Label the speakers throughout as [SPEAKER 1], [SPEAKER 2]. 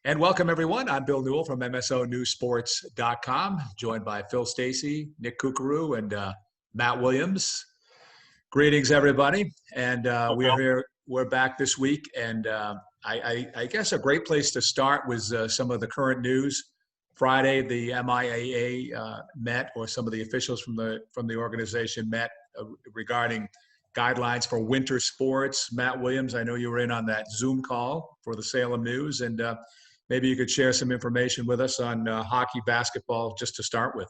[SPEAKER 1] And welcome, everyone. I'm Bill Newell from MSONewsports.com, joined by Phil Stacy, Nick Kukaroo, and Matt Williams. Greetings, everybody. And we're here. We're back this week. And I guess a great place to start was some of the current news. Friday, the MIAA met, or some of the officials from the organization met regarding guidelines for winter sports. Matt Williams, I know you were in on that Zoom call for the Salem News, and maybe you could share some information with us on hockey, basketball, just to start with.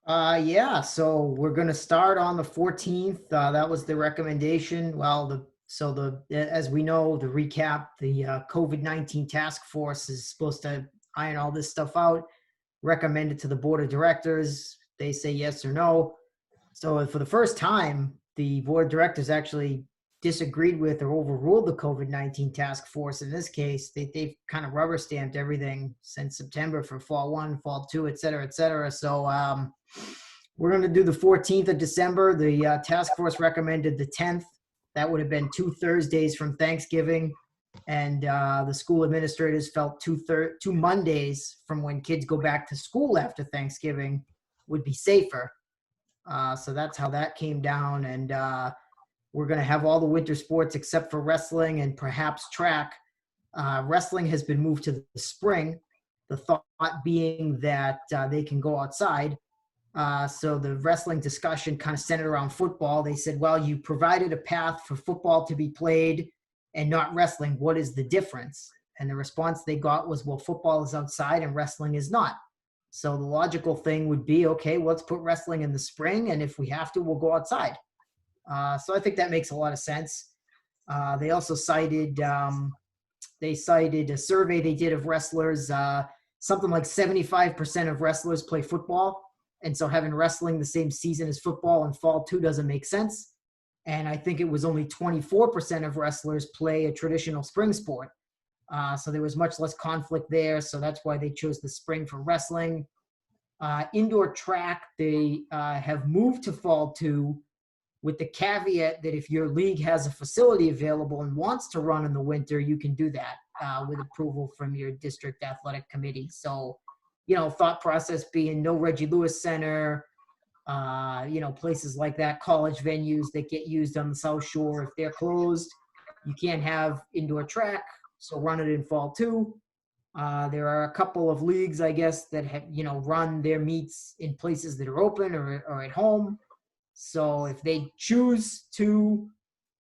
[SPEAKER 2] Yeah, so we're going to start on the 14th. That was the recommendation. Well, as we know, the recap, the COVID-19 task force is supposed to iron all this stuff out, recommend it to the board of directors. They say yes or no. So for the first time, the board of directors actually disagreed with or overruled the COVID-19 task force. In this case, they've kind of rubber stamped everything since September for fall 1, fall 2, et cetera, et cetera. So we're going to do the 14th of December. The task force recommended the 10th. That would have been 2 Thursdays from Thanksgiving. And the school administrators felt 2 Mondays from when kids go back to school after Thanksgiving would be safer. So that's how that came down. And we're going to have all the winter sports except for wrestling and perhaps track. Wrestling has been moved to the spring, the thought being that they can go outside. So the wrestling discussion kind of centered around football. They said, well, you provided a path for football to be played and not wrestling. What is the difference? And the response they got was, well, football is outside and wrestling is not. So the logical thing would be, okay, let's put wrestling in the spring, and if we have to, we'll go outside. So I think that makes a lot of sense. They also cited a survey they did of wrestlers. Something like 75% of wrestlers play football, and so having wrestling the same season as football in fall 2 doesn't make sense. And I think it was only 24% of wrestlers play a traditional spring sport. So there was much less conflict there. So that's why they chose the spring for wrestling. Indoor track, they have moved to fall 2 with the caveat that if your league has a facility available and wants to run in the winter, you can do that with approval from your district athletic committee. So, thought process being no Reggie Lewis Center, places like that, college venues that get used on the South Shore. If they're closed, you can't have indoor track. So run it in fall 2. There are a couple of leagues, I guess, that have, run their meets in places that are open or at home. So if they choose to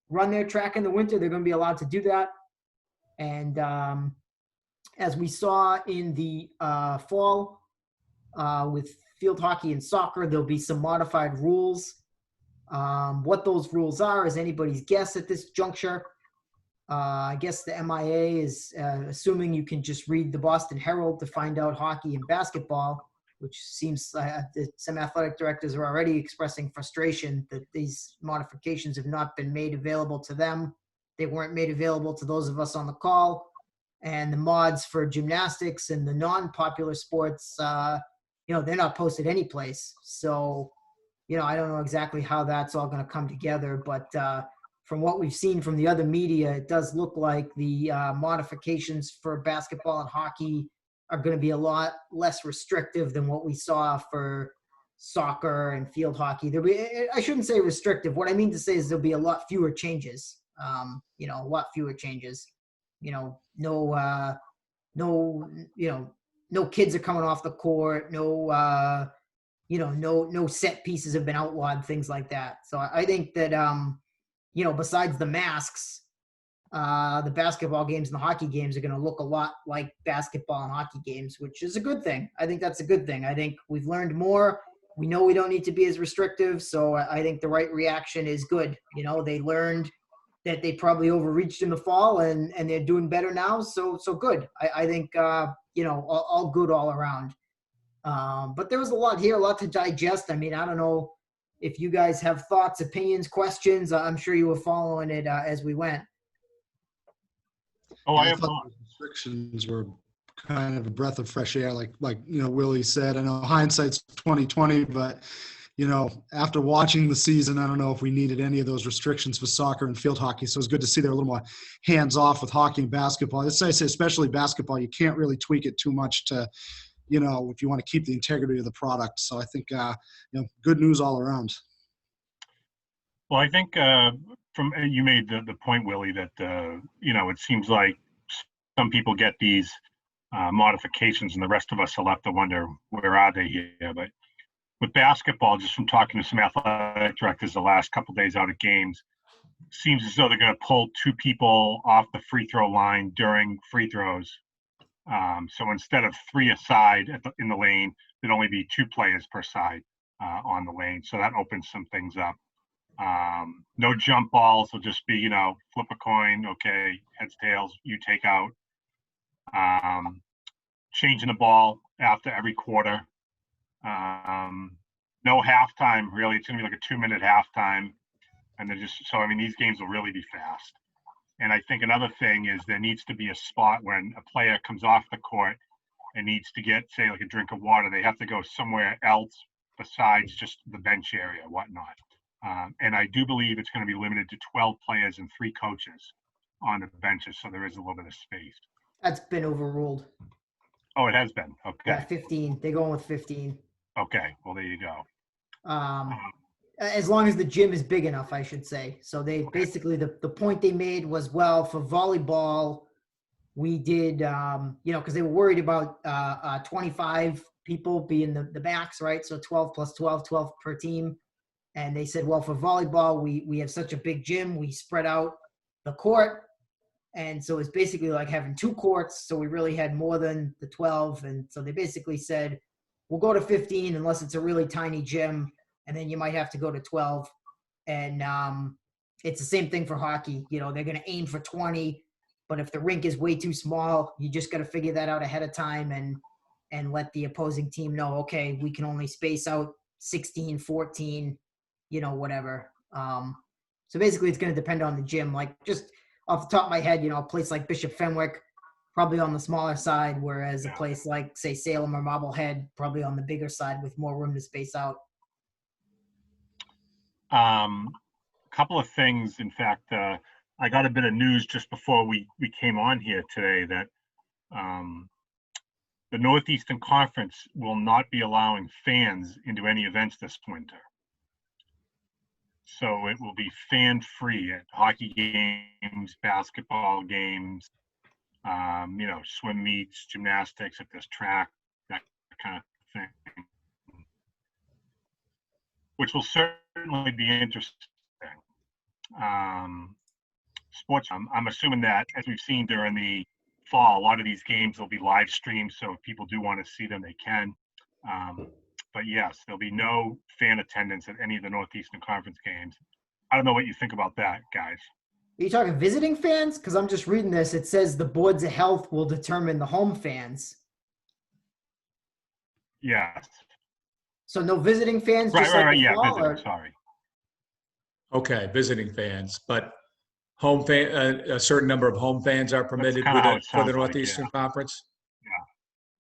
[SPEAKER 2] run their track in the winter, they're going to be allowed to do that. And as we saw in the fall with field hockey and soccer, there'll be some modified rules. What those rules are is anybody's guess at this juncture. I guess the MIA is assuming you can just read the Boston Herald to find out hockey and basketball, which seems some athletic directors are already expressing frustration that these modifications have not been made available to them. They weren't made available to those of us on the call. And the mods for gymnastics and the non-popular sports, they're not posted anyplace. So, I don't know exactly how that's all going to come together, but from what we've seen from the other media, it does look like the modifications for basketball and hockey are going to be a lot less restrictive than what we saw for soccer and field hockey. I shouldn't say restrictive. What I mean to say is there'll be a lot fewer changes. A lot fewer changes. No kids are coming off the court. No set pieces have been outlawed, things like that. So I think that, besides the masks, the basketball games and the hockey games are going to look a lot like basketball and hockey games, which is a good thing. I think that's a good thing. I think we've learned more. We know we don't need to be as restrictive. So I think the right reaction is good. They learned that they probably overreached in the fall and they're doing better now. So good. I think, all good all around. But there was a lot here, a lot to digest. I mean, I don't know if you guys have thoughts, opinions, questions. I'm sure you were following it as we went.
[SPEAKER 3] I have thought the restrictions were kind of a breath of fresh air, like Willie said. I know hindsight's 20/20, but after watching the season, I don't know if we needed any of those restrictions for soccer and field hockey. So it's good to see they're a little more hands off with hockey and basketball. I say, especially basketball, you can't really tweak it too much to, if you want to keep the integrity of the product. So I think, good news all around.
[SPEAKER 4] Well, I think you made the point, Willie, that it seems like some people get these modifications, and the rest of us are left to wonder, where are they here? But with basketball, just from talking to some athletic directors the last couple of days out at games, seems as though they're going to pull 2 people off the free throw line during free throws. So instead of 3 aside in the lane, there'd only be 2 players per side on the lane. So that opens some things up. No jump balls. Will just be, flip a coin. Okay, heads, tails, you take out. Changing the ball after every quarter. No halftime, really. It's going to be like a 2-minute halftime. And these games will really be fast. And I think another thing is there needs to be a spot when a player comes off the court and needs to get, say, like a drink of water. They have to go somewhere else besides just the bench area, whatnot. And I do believe it's going to be limited to 12 players and 3 coaches on the benches, so there is a little bit of space.
[SPEAKER 2] That's been overruled.
[SPEAKER 4] Oh, it has been? Okay.
[SPEAKER 2] Yeah, 15. They're going with 15.
[SPEAKER 4] Okay, well, there you go.
[SPEAKER 2] As long as the gym is big enough, I should say. So they basically, the point they made was, well, for volleyball, we did, because they were worried about 25 people being the max, right? So 12 plus 12, 12 per team. And they said, well, for volleyball, we have such a big gym, we spread out the court. And so it's basically like having 2 courts. So we really had more than the 12. And so they basically said, we'll go to 15 unless it's a really tiny gym. And then you might have to go to 12. And it's the same thing for hockey. They're going to aim for 20. But if the rink is way too small, you just got to figure that out ahead of time and let the opposing team know, okay, we can only space out 16, 14, whatever. So basically it's going to depend on the gym. Like, just off the top of my head, a place like Bishop Fenwick, probably on the smaller side, whereas a place like, say, Salem or Marblehead, probably on the bigger side with more room to space out.
[SPEAKER 4] A couple of things. In fact, I got a bit of news just before we came on here today that the Northeastern Conference will not be allowing fans into any events this winter. So it will be fan-free at hockey games, basketball games, swim meets, gymnastics, if there's track, that kind of thing, which will certainly be interesting. Sports, I'm assuming that, as we've seen during the fall, a lot of these games will be live streamed, so if people do want to see them, they can. But yes, there'll be no fan attendance at any of the Northeastern Conference games. I don't know what you think about that, guys.
[SPEAKER 2] Are you talking visiting fans? Because I'm just reading this. It says the boards of health will determine the home fans.
[SPEAKER 4] Yes.
[SPEAKER 2] So no visiting fans?
[SPEAKER 4] Right,
[SPEAKER 2] just
[SPEAKER 4] right,
[SPEAKER 2] like
[SPEAKER 4] yeah,
[SPEAKER 2] fall,
[SPEAKER 4] visiting,
[SPEAKER 2] or?
[SPEAKER 4] sorry.
[SPEAKER 1] Okay, visiting fans, but home fan, a certain number of home fans are permitted
[SPEAKER 4] kinda how it
[SPEAKER 1] for the
[SPEAKER 4] sounds like,
[SPEAKER 1] Northeastern Conference.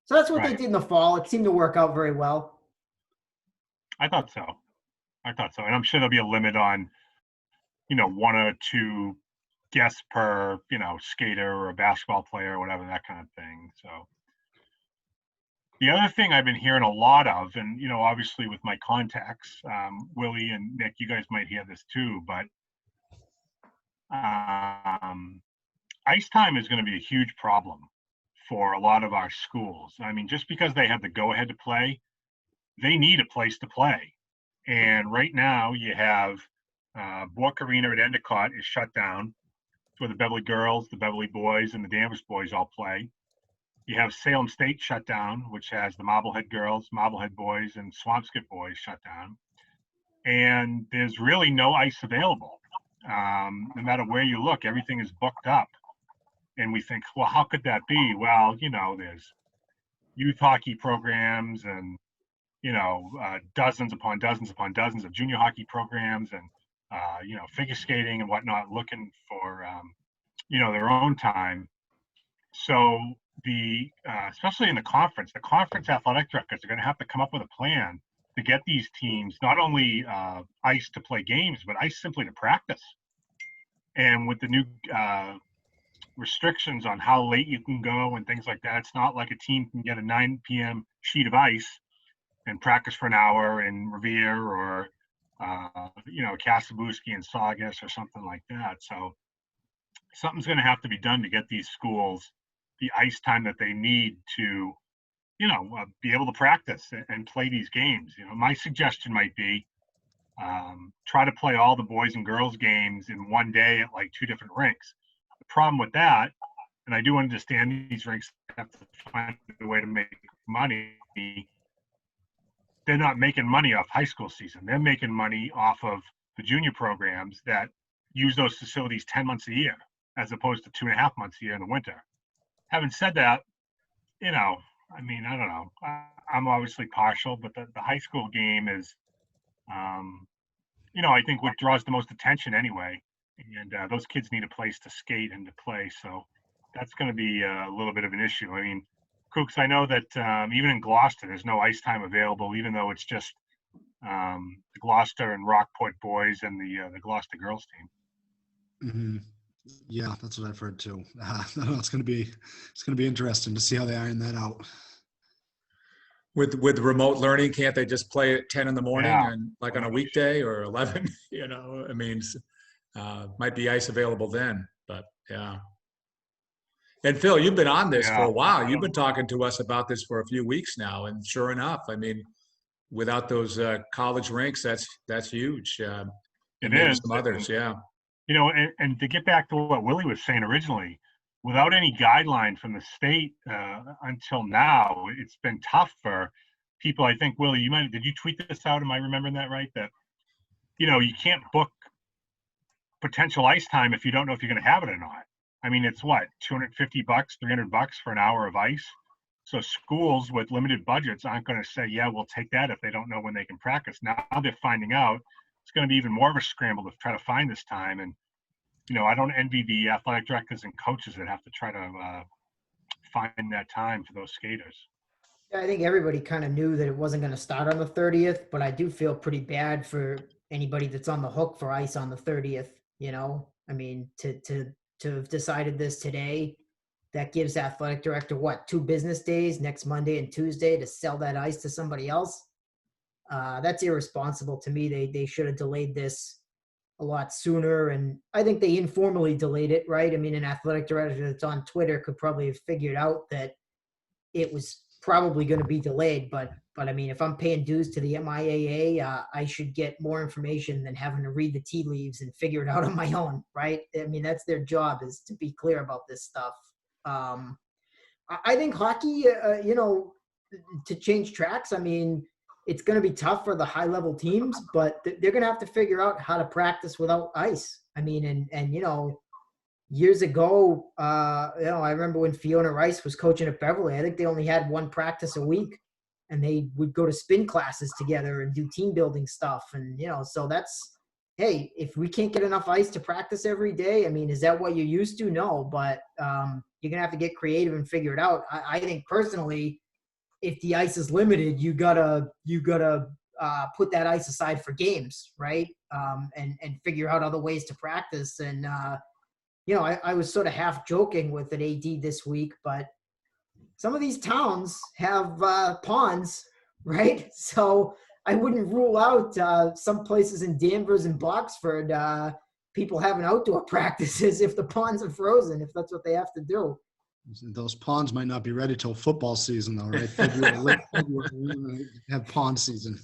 [SPEAKER 2] So that's what they
[SPEAKER 4] Right.
[SPEAKER 2] did in the fall. It seemed to work out very well.
[SPEAKER 4] I thought so. And I'm sure there'll be a limit on, 1 or 2 guests per, skater or a basketball player or whatever, that kind of thing. So the other thing I've been hearing a lot of, and, obviously with my contacts, Willie and Nick, you guys might hear this too, but ice time is going to be a huge problem for a lot of our schools. I mean, just because they have the go-ahead to play, they need a place to play. And right now you have Bork Arena at Endicott is shut down. It's where the Beverly girls, the Beverly boys, and the Danvers boys all play. You have Salem State shut down, which has the Marblehead girls, Marblehead boys, and Swampscott boys shut down. And there's really no ice available. No matter where you look, everything is booked up. And we think, well, how could that be? Well, there's youth hockey programs and, dozens upon dozens upon dozens of junior hockey programs and, figure skating and whatnot, looking for, their own time. So especially in the conference athletic directors are going to have to come up with a plan to get these teams not only ice to play games, but ice simply to practice. And with the new restrictions on how late you can go and things like that, it's not like a team can get a 9 p.m. sheet of ice and practice for an hour in Revere or Kasabuski and Saugus or something like that. So something's going to have to be done to get these schools the ice time that they need to, be able to practice and play these games. My suggestion might be try to play all the boys and girls games in one day at like 2 different rinks. The problem with that, and I do understand these rinks have to find a way to make money. They're not making money off high school season. They're making money off of the junior programs that use those facilities 10 months a year, as opposed to 2.5 months a year in the winter. Having said that, I don't know. I'm obviously partial, but the high school game is, I think what draws the most attention anyway. And those kids need a place to skate and to play. So that's going to be a little bit of an issue. I mean, Kooks, I know that even in Gloucester, there's no ice time available, even though it's just the Gloucester and Rockport boys and the Gloucester girls team.
[SPEAKER 3] Mm-hmm. Yeah, that's what I've heard too. It's going to be interesting to see how they iron that out.
[SPEAKER 1] With remote learning, can't they just play at 10 in the morning and like on a weekday or 11? Might be ice available then, but yeah. And Phil, you've been on this for a while. You've been talking to us about this for a few weeks now, and sure enough, without those college rinks, that's huge.
[SPEAKER 4] It is.
[SPEAKER 1] Some others, yeah.
[SPEAKER 4] And to get back to what Willie was saying originally, without any guideline from the state until now, it's been tough for people. I think, Willie, did you tweet this out? Am I remembering that right? That, you can't book potential ice time if you don't know if you're going to have it or not. It's what, $250, $300 for an hour of ice? So schools with limited budgets aren't going to say, yeah, we'll take that if they don't know when they can practice. Now they're finding out it's going to be even more of a scramble to try to find this time. And, I don't envy the athletic directors and coaches that have to try to find that time for those skaters.
[SPEAKER 2] Yeah, I think everybody kind of knew that it wasn't going to start on the 30th, but I do feel pretty bad for anybody that's on the hook for ice on the 30th. To have decided this today, that gives athletic director, 2 business days, next Monday and Tuesday, to sell that ice to somebody else. That's irresponsible to me. They should have delayed this a lot sooner. And I think they informally delayed it, right? An athletic director that's on Twitter could probably have figured out that it was probably going to be delayed. But if I'm paying dues to the MIAA, I should get more information than having to read the tea leaves and figure it out on my own, right? That's their job, is to be clear about this stuff. I think hockey, to change tracks, it's going to be tough for the high-level teams, but they're going to have to figure out how to practice without ice. Years ago, I remember when Fiona Rice was coaching at Beverly, I think they only had 1 practice a week, and they would go to spin classes together and do team building stuff. And, so that's, hey, if we can't get enough ice to practice every day, is that what you're used to? No, but you're going to have to get creative and figure it out. I think personally, if the ice is limited, you gotta put that ice aside for games, right? And figure out other ways to practice. And, I was sort of half joking with an AD this week, but some of these towns have ponds, right? So I wouldn't rule out some places in Danvers and Boxford, people having outdoor practices if the ponds are frozen, if that's what they have to do.
[SPEAKER 3] Those ponds might not be ready till football season, though, right? February, have pond season.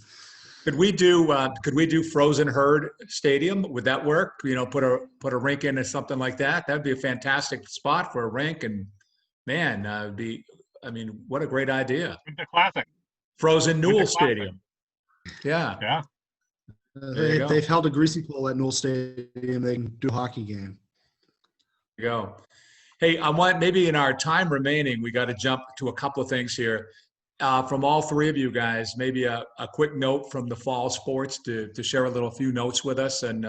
[SPEAKER 1] Could we do Frozen Herd Stadium? Would that work? Put a rink in or something like that. That'd be a fantastic spot for a rink. And man, what a great idea!
[SPEAKER 4] The classic
[SPEAKER 1] Frozen Newell Stadium. Yeah.
[SPEAKER 4] Yeah.
[SPEAKER 3] They've held a greasy pole at Newell Stadium. They can do a hockey game.
[SPEAKER 1] There you go. Hey, I want, maybe in our time remaining, we got to jump to a couple of things here. From all 3 of you guys, maybe a quick note from the fall sports to share a few notes with us and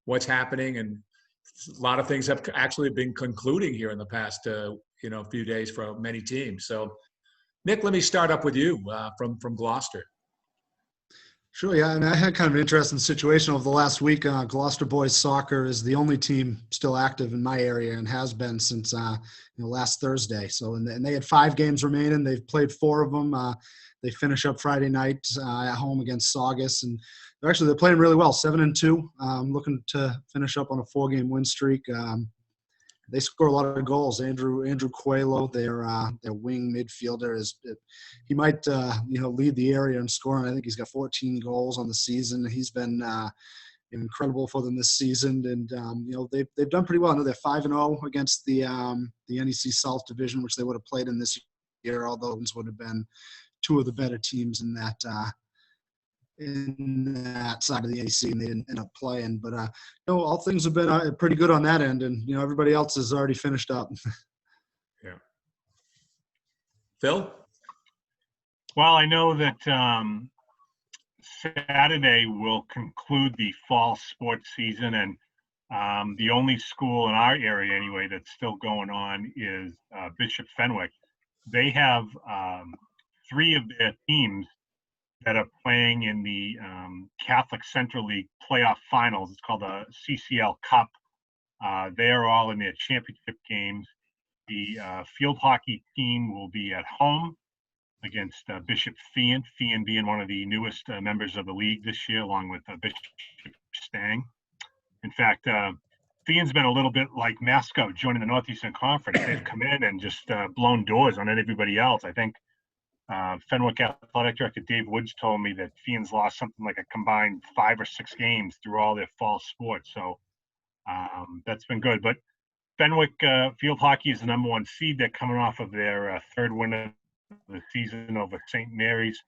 [SPEAKER 1] what's happening. And a lot of things have actually been concluding here in the past, few days for many teams. So, Nick, let me start up with you from Gloucester.
[SPEAKER 3] Sure, yeah, and I had kind of an interesting situation over the last week. Gloucester boys soccer is the only team still active in my area and has been since last Thursday. So, and they had 5 games remaining. They've played 4 of them. They finish up Friday night at home against Saugus, and they're playing really well, 7-2. Looking to finish up on a 4-game win streak. They score a lot of goals. Andrew Coelho, their wing midfielder, he might lead the area in scoring. I think he's got 14 goals on the season. He's been incredible for them this season, and they've done pretty well. I know they're 5-0 against the NEC South Division, which they would have played in this year. Although those would have been 2 of the better teams in that side of the AC, and they didn't end up playing. But all things have been pretty good on that end, and everybody else has already finished up.
[SPEAKER 1] Yeah. Phil?
[SPEAKER 4] Well, I know that Saturday will conclude the fall sports season, and the only school in our area anyway that's still going on is Bishop Fenwick. They have 3 of their teams that are playing in the Catholic Central League playoff finals. It's called the CCL Cup. They are all in their championship games. The field hockey team will be at home against Bishop Fian being one of the newest members of the league this year, along with Bishop Stang. In fact, Fian's been a little bit like Masco joining the Northeastern Conference. They've come in and just blown doors on everybody else. I think Fenwick Athletic Director Dave Woods told me that Fian's lost something like a combined 5 or 6 games through all their fall sports. So that's been good. But Fenwick field hockey is the #1 seed. They're coming off of their 3rd win of the season over St. Mary's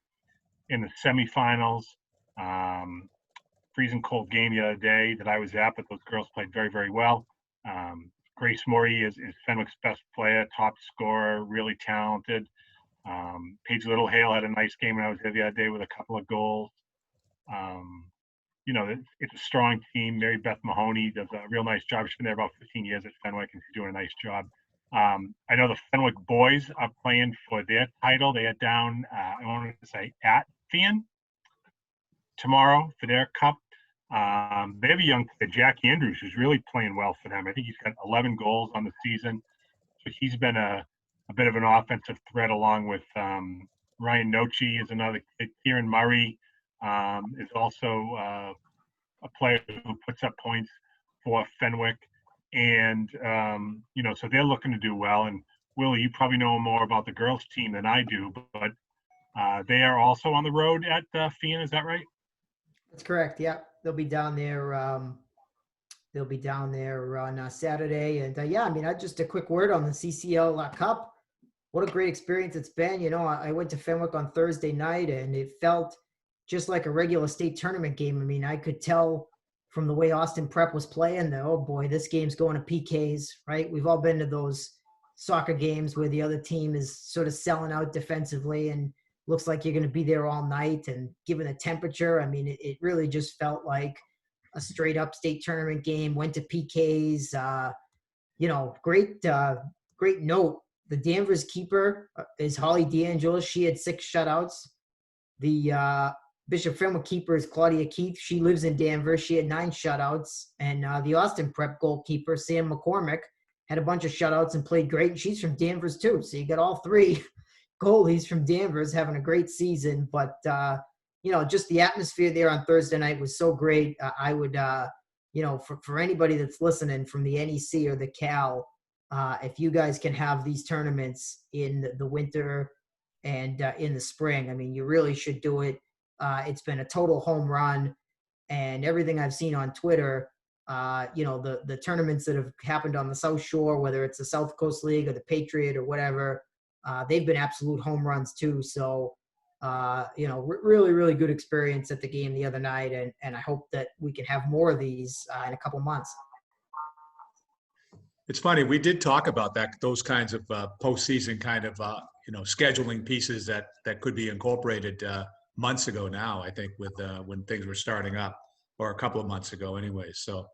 [SPEAKER 4] in the semifinals. Freezing cold game the other day that I was at, but those girls played very, very well. Grace Morey is Fenwick's best player, top scorer, really talented. Paige Little Hale had a nice game when I was there the other day with a couple of goals. It's a strong team. Mary Beth Mahoney does a real nice job. She's been there about 15 years at Fenwick, and she's doing a nice job. I know the Fenwick boys are playing for their title. They are down, I want to say, at Fian tomorrow for their cup. They have a young player, Jack Andrews, who's really playing well for them. I think he's got 11 goals on the season. So he's been a bit of an offensive threat, along with Ryan Nochi is another kid. Kieran Murray is also a player who puts up points for Fenwick. And, so they're looking to do well. And Willie, you probably know more about the girls team than I do, but they are also on the road at Fian. Is that right?
[SPEAKER 2] That's correct. Yeah, they'll be down there. They'll be down there on Saturday. And just a quick word on the CCL Cup. What a great experience it's been. I went to Fenwick on Thursday night, and it felt just like a regular state tournament game. I mean, I could tell from the way Austin Prep was playing that, oh boy, this game's going to PKs, right? We've all been to those soccer games where the other team is sort of selling out defensively and looks like you're going to be there all night. And given the temperature, I mean, it really just felt like a straight up state tournament game. Went to PKs. Great note. The Danvers keeper is Holly DeAngelis. She had 6 shutouts. The Bishop Fenwick keeper is Claudia Keith. She lives in Danvers. She had 9 shutouts. And the Austin Prep goalkeeper, Sam McCormick, had a bunch of shutouts and played great. And she's from Danvers too. So you got all 3 goalies from Danvers having a great season. But, just the atmosphere there on Thursday night was so great. I would, for anybody that's listening from the NEC or the Cal, if you guys can have these tournaments in the winter and in the spring, I mean, you really should do it. It's been a total home run, and everything I've seen on Twitter, the tournaments that have happened on the South Shore, whether it's the South Coast League or the Patriot or whatever, they've been absolute home runs too. So, really, really good experience at the game the other night, and I hope that we can have more of these in a couple months.
[SPEAKER 1] It's funny, we did talk about those kinds of postseason kind of scheduling pieces that could be incorporated months ago now, I think, with when things were starting up, or a couple of months ago anyway. So,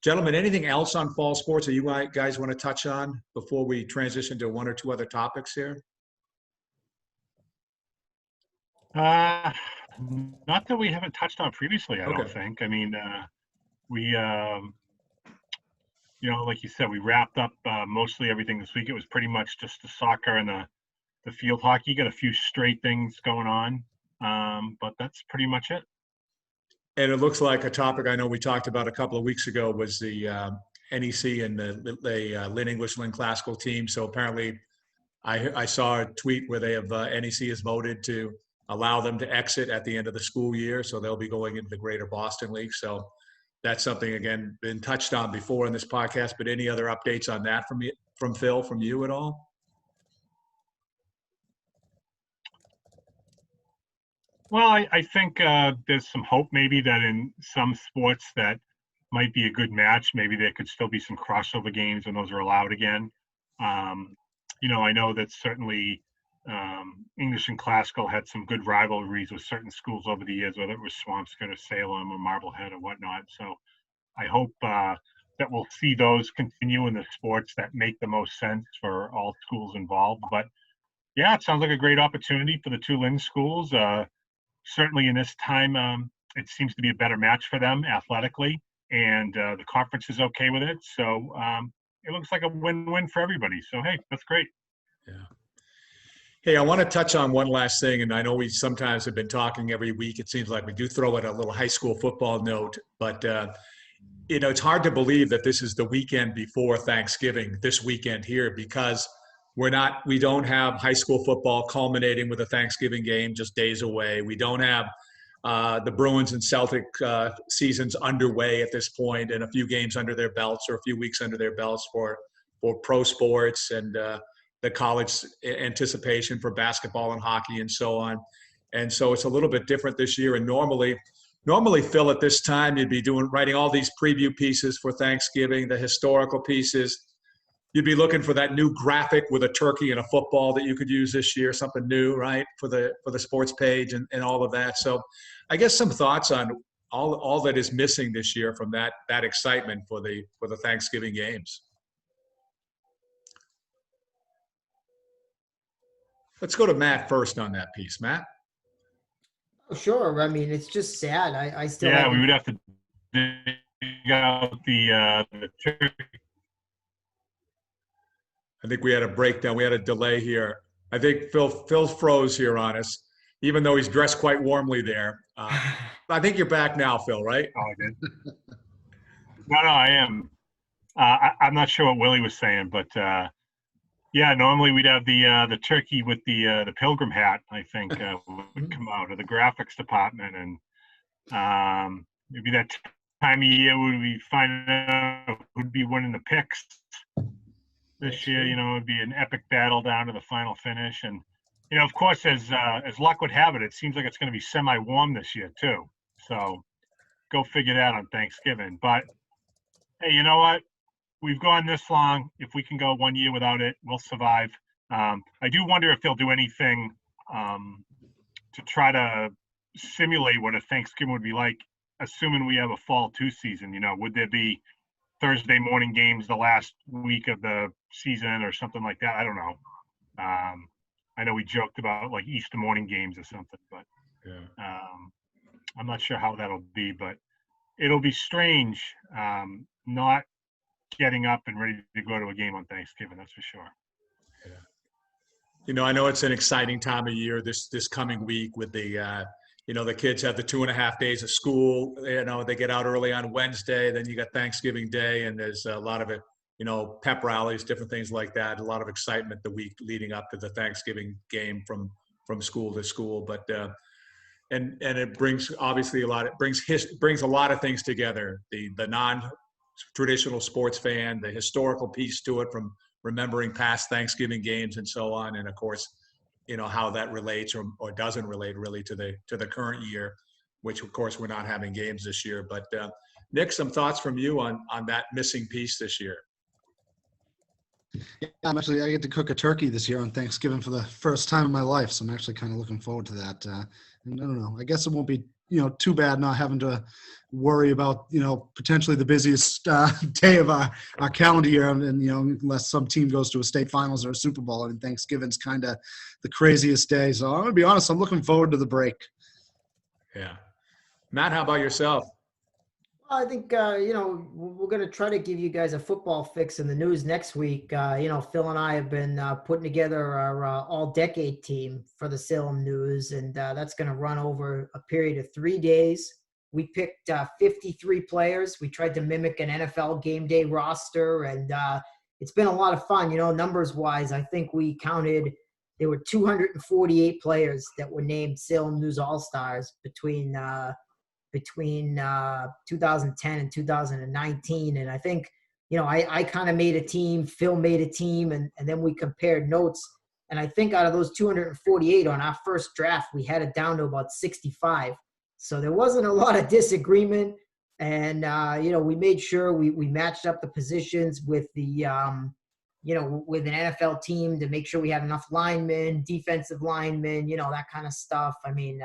[SPEAKER 1] gentlemen, anything else on fall sports that you guys want to touch on before we transition to 1 or 2 other topics here?
[SPEAKER 4] Not that we haven't touched on previously, I don't
[SPEAKER 1] Okay.
[SPEAKER 4] think. I mean, we, like you said, we wrapped up mostly everything this week. It was pretty much just the soccer and the field hockey. Got a few straight things going on, but that's pretty much it.
[SPEAKER 1] And it looks like a topic I know we talked about a couple of weeks ago was the NEC and the Lynn English Lynn Classical team. So apparently I saw a tweet where they have NEC has voted to allow them to exit at the end of the school year. So they'll be going into the Greater Boston League. So that's something, again, been touched on before in this podcast, but any other updates on that from Phil, from you at all?
[SPEAKER 4] Well, I think there's some hope maybe that in some sports that might be a good match, maybe there could still be some crossover games when those are allowed again. I know that certainly English and Classical had some good rivalries with certain schools over the years, whether it was Swampscott or Salem or Marblehead or whatnot. So I hope that we'll see those continue in the sports that make the most sense for all schools involved. But yeah, it sounds like a great opportunity for the two Lynn schools. Certainly in this time, it seems to be a better match for them athletically, and the conference is okay with it. So it looks like a win-win for everybody. So, hey, that's great.
[SPEAKER 1] Yeah. Hey, I want to touch on one last thing, and I know we sometimes have been talking every week. It seems like we do throw in a little high school football note, but it's hard to believe that this is the weekend before Thanksgiving, this weekend here, because we don't have high school football culminating with a Thanksgiving game just days away. We don't have the Bruins and Celtic seasons underway at this point, and a few games under their belts or a few weeks under their belts for pro sports and the college anticipation for basketball and hockey and so on. And so it's a little bit different this year. And normally, Phil, at this time, you'd be writing all these preview pieces for Thanksgiving, the historical pieces. You'd be looking for that new graphic with a turkey and a football that you could use this year, something new, right, for the sports page and all of that. So I guess some thoughts on all that is missing this year from that excitement for the Thanksgiving games. Let's go to Matt first on that piece. Matt?
[SPEAKER 2] Oh, sure. I mean, it's just sad. I still
[SPEAKER 4] Yeah, we would have to dig out the turkey.
[SPEAKER 1] I think we had a breakdown. We had a delay here. I think Phil froze here on us, even though he's dressed quite warmly there. I think you're back now, Phil, right?
[SPEAKER 4] Oh, I did. No, I am. I'm not sure what Willie was saying, but yeah, normally we'd have the turkey with the pilgrim hat, I think, would come out of the graphics department, and maybe that time of year would we find out who'd be winning the picks. This year, it'd be an epic battle down to the final finish. And, of course, as luck would have it, it seems like it's going to be semi-warm this year, too. So go figure that on Thanksgiving. But, hey, you know what? We've gone this long. If we can go 1 year without it, we'll survive. I do wonder if they'll do anything to try to simulate what a Thanksgiving would be like, assuming we have a fall 2 season. Would there be Thursday morning games the last week of the season or something like that? I don't know. I know we joked about like Easter morning games or something, but yeah. I'm not sure how that'll be, but it'll be strange not getting up and ready to go to a game on Thanksgiving. That's for sure.
[SPEAKER 1] Yeah. I know it's an exciting time of year this coming week with the the kids have the 2.5 days of school. They get out early on Wednesday. Then you got Thanksgiving Day, and there's a lot of it, pep rallies, different things like that. A lot of excitement the week leading up to the Thanksgiving game from school to school. But and it brings obviously brings a lot of things together. The non-traditional sports fan, the historical piece to it from remembering past Thanksgiving games and so on, and of course, how that relates or doesn't relate really to the current year, which of course we're not having games this year. But Nick, some thoughts from you on that missing piece this year?
[SPEAKER 3] Yeah, I get to cook a turkey this year on Thanksgiving for the first time in my life, so I'm actually kind of looking forward to that. And I don't know, I guess it won't be too bad not having to worry about potentially the busiest day of our calendar year, and unless some team goes to a state finals or a Super Bowl. And Thanksgiving's kind of the craziest day. So I'm gonna be honest, I'm looking forward to the break.
[SPEAKER 1] Yeah. Matt, how about yourself?
[SPEAKER 2] I think, we're going to try to give you guys a football fix in the news next week. Phil and I have been putting together our all-decade team for the Salem News, and that's going to run over a period of 3 days. We picked 53 players. We tried to mimic an NFL game day roster, and it's been a lot of fun. Numbers-wise, I think we counted there were 248 players that were named Salem News All-Stars between 2010 and 2019. And I think, I kind of made a team, Phil made a team, and then we compared notes. And I think out of those 248 on our first draft, we had it down to about 65. So there wasn't a lot of disagreement. And, we made sure we matched up the positions with with an NFL team to make sure we had enough linemen, defensive linemen, that kind of stuff. I mean,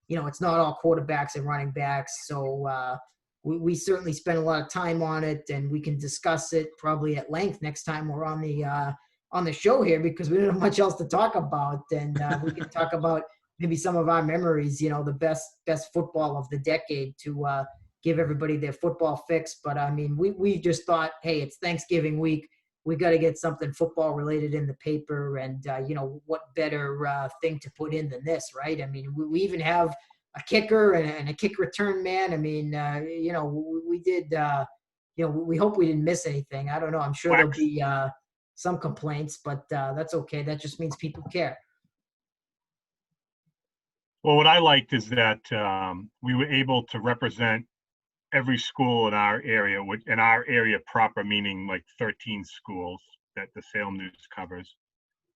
[SPEAKER 2] it's not all quarterbacks and running backs. So we certainly spent a lot of time on it, and we can discuss it probably at length next time we're on the show here, because we don't have much else to talk about. And we can talk about maybe some of our memories, the best football of the decade, to give everybody their football fix. But I mean, we just thought, hey, it's Thanksgiving week. We got to get something football related in the paper, and what better thing to put in than this, right? I mean, we even have a kicker and a kick return man. I mean, we did. We hope we didn't miss anything. I don't know. I'm sure there'll be some complaints, but that's okay. That just means people care.
[SPEAKER 4] Well, what I liked is that we were able to represent every school in our area, which in our area proper, meaning like 13 schools that the Salem News covers.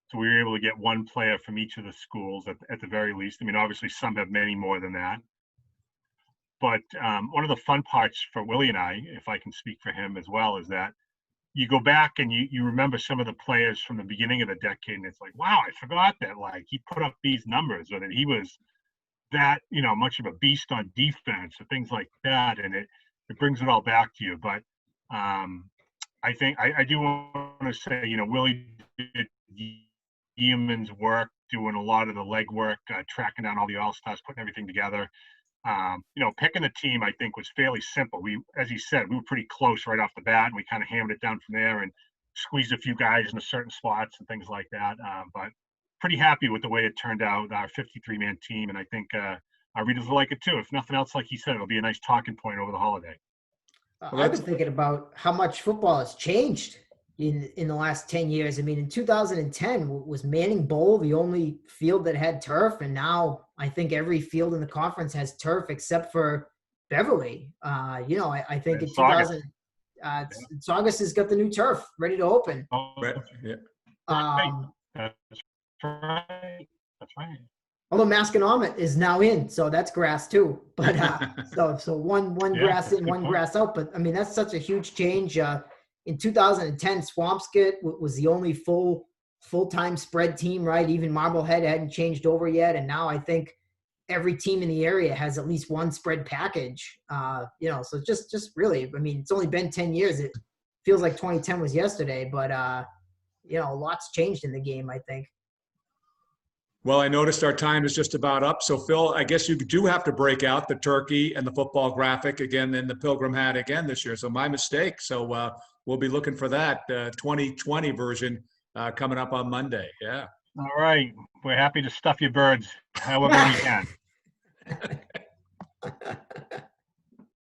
[SPEAKER 4] So we were able to get one player from each of the schools at the very least. I mean, obviously some have many more than that. But one of the fun parts for Willie and I, if I can speak for him as well, is that you go back and you remember some of the players from the beginning of the decade, and it's like, wow, I forgot that like he put up these numbers, or that he was that much of a beast on defense, or things like that, and it brings it all back to you. But I think I do want to say, Willie did yeoman's work doing a lot of the legwork, tracking down all the all-stars, putting everything together. Picking the team, I think, was fairly simple. As he said, we were pretty close right off the bat, and we kind of hammered it down from there and squeezed a few guys into certain slots and things like that. But pretty happy with the way it turned out, our 53-man team, and I think our readers will like it too. If nothing else, like he said, it'll be a nice talking point over the holiday.
[SPEAKER 2] I've been thinking about how much football has changed in the last 10 years. I mean, in 2010, was Manning Bowl the only field that had turf? And now I think every field in the conference has turf except for Beverly. I think in 2000, Saugus has got the new turf ready to open.
[SPEAKER 4] Oh, right. Yeah. That's right. That's right.
[SPEAKER 2] Although Masconomet is now in, so that's grass too. But so one grass in, one grass out. But I mean, that's such a huge change. In 2010, Swampscott was the only full-time spread team, right? Even Marblehead hadn't changed over yet, and now I think every team in the area has at least one spread package. So just really, I mean, it's only been 10 years. It feels like 2010 was yesterday, but lots changed in the game, I think.
[SPEAKER 1] Well, I noticed our time is just about up. So, Phil, I guess you do have to break out the turkey and the football graphic again and the Pilgrim hat again this year. So my mistake. So we'll be looking for that 2020 version coming up on Monday. Yeah.
[SPEAKER 4] All right. We're happy to stuff your birds however we can.